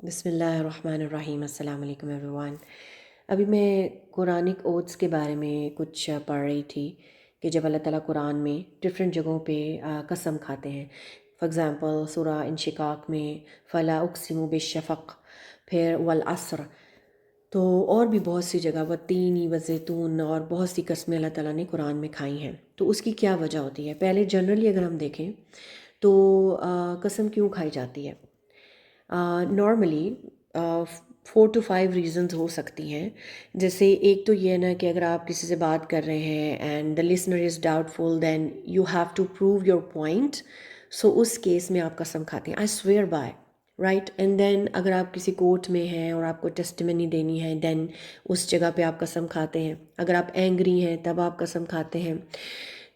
بسم اللہ الرحمن الرحیم۔ السلام علیکم ایوریون۔ ابھی میں قرآنک اوتھس کے بارے میں کچھ پڑھ رہی تھی کہ جب اللہ تعالیٰ قرآن میں ڈفرینٹ جگہوں پہ قسم کھاتے ہیں. فار ایگزامپل سورہ انشقاق میں فلا اقسم بالشفق، پھر والعصر، تو اور بھی بہت سی جگہ والتین والزیتون اور بہت سی قسمیں اللہ تعالیٰ نے قرآن میں کھائی ہیں. تو اس کی کیا وجہ ہوتی ہے؟ پہلے جنرلی اگر ہم دیکھیں تو قسم کیوں کھائی جاتی ہے؟ نارملی 4 to 5 ریزنز ہو سکتی ہیں. جیسے ایک تو یہ ہے نا کہ اگر آپ کسی سے بات کر رہے ہیں and the listener is doubtful, then you have to prove your point. So اس کیس میں آپ قسم کھاتے ہیں، I swear by, right. And then اگر آپ کسی کورٹ میں ہیں اور آپ کو ٹیسٹیمنی دینی ہے، دین اس جگہ پہ آپ قسم کھاتے ہیں. اگر آپ اینگری ہیں تب آپ قسم کھاتے ہیں.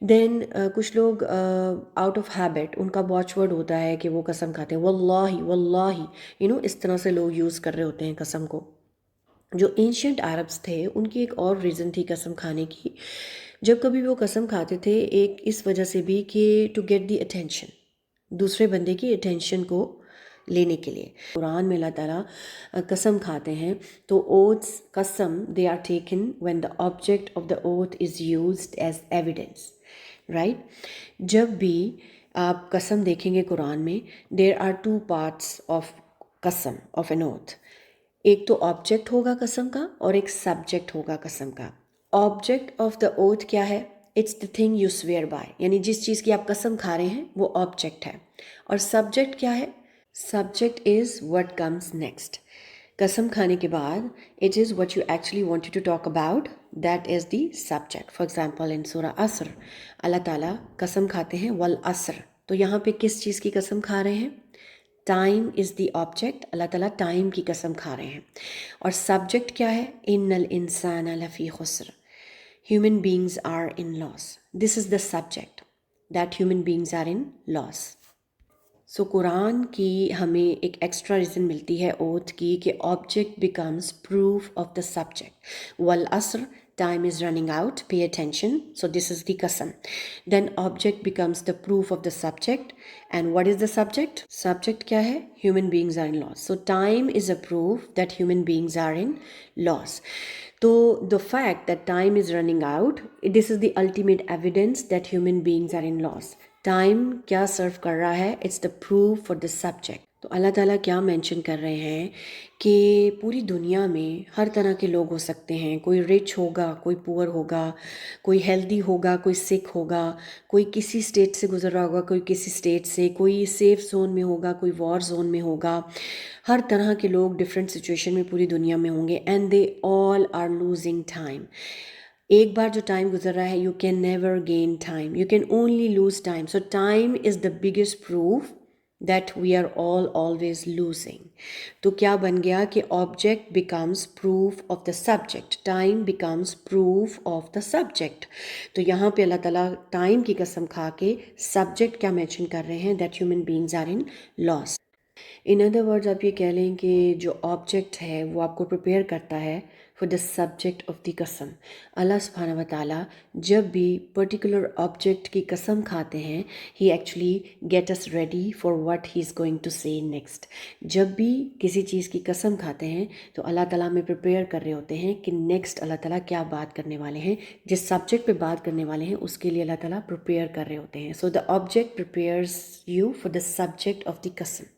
دین کچھ لوگ آؤٹ آف ہیبٹ، ان کا واچ ورڈ ہوتا ہے کہ وہ قسم کھاتے ہیں واللہ واللہ، اس طرح سے لوگ یوز کر رہے ہوتے ہیں قسم کو. جو اینشینٹ عربس تھے ان کی ایک اور ریزن تھی قسم کھانے کی. جب کبھی وہ قسم کھاتے تھے ایک اس وجہ سے بھی کہ ٹو گیٹ دی اٹینشن، دوسرے بندے کی اٹینشن کو لینے کے لیے. قرآن میں اللہ تعالیٰ قسم کھاتے ہیں تو اوتھس قسم they are taken when the object of the oath is used as evidence, right. جب بھی آپ قسم دیکھیں گے قرآن میں، دیر آر 2 پارٹس آف قسم آف این اوتھ. ایک تو آبجیکٹ ہوگا قسم کا اور ایک سبجیکٹ ہوگا قسم کا. آبجیکٹ آف دا اوتھ کیا ہے؟ It's the thing you swear by, یعنی جس چیز کی آپ قسم کھا رہے ہیں وہ آبجیکٹ ہے. اور سبجیکٹ کیا ہے؟ Subject is what comes next. قسم کھانے کے بعد it is what you actually wanted to talk about, that is the subject. For example in سورہ عصر اللہ تعالیٰ قسم کھاتے ہیں والعصر، تو یہاں پہ کس چیز کی قسم کھا رہے ہیں؟ ٹائم از دی آبجیکٹ، اللہ تعالیٰ ٹائم کی قسم کھا رہے ہیں. اور سبجیکٹ کیا ہے؟ ان الانسان لفی خسر، human beings are in loss. This is the subject, that human beings are in loss. سو قرآن کی ہمیں ایک ایکسٹرا ریزن ملتی ہے اوتھ کی کہ object becomes proof of the subject. والعصر، time is running out, pay attention, so this is the قسم. Then object becomes the proof of the subject. And what is the subject? Subject کیا ہے؟ Human beings are in loss. So time is a proof that human beings are in loss. تو the fact that time is running out, this is the ultimate evidence that human beings are in loss. Time کیا serve کر رہا ہے؟ It's the proof for the subject. تو اللہ تعالیٰ کیا mention کر رہے ہیں کہ پوری دنیا میں ہر طرح کے لوگ ہو سکتے ہیں. کوئی رچ ہوگا، کوئی پور ہوگا، کوئی ہیلدی ہوگا، کوئی سک ہوگا، کوئی کسی اسٹیٹ سے گزر رہا ہوگا، کوئی کسی اسٹیٹ سے، کوئی سیف زون میں ہوگا، کوئی وار زون میں ہوگا. ہر طرح کے لوگ ڈفرینٹ سچویشن میں پوری دنیا میں ہوں گے. And they all are losing time. ایک بار جو ٹائم گزر رہا ہے، you can never gain time, you can only lose time. So time is the biggest proof that we are all always losing. تو کیا بن گیا کہ object becomes proof of the subject, time becomes proof of the subject. تو یہاں پہ اللہ تعالیٰ time کی قسم کھا کے سبجیکٹ کیا مینشن کر رہے ہیں؟ That human beings are in loss. In other words آپ یہ کہہ لیں کہ جو آبجیکٹ ہے وہ آپ کو پریپیئر کرتا ہے for the subject of the قسم. اللہ سبحانہ و تعالیٰ جب بھی پرٹیکولر آبجیکٹ کی قسم کھاتے ہیں، he actually gets us ready for what he is going to say next. جب بھی کسی چیز کی قسم کھاتے ہیں تو اللہ تعالیٰ میں پریپیئر کر رہے ہوتے ہیں کہ نیکسٹ اللہ تعالیٰ کیا بات کرنے والے ہیں، جس سبجیکٹ پہ بات کرنے والے ہیں اس کے لیے اللہ تعالیٰ پریپیئر کر رہے ہوتے ہیں. So the object prepares you for the subject of the قسم.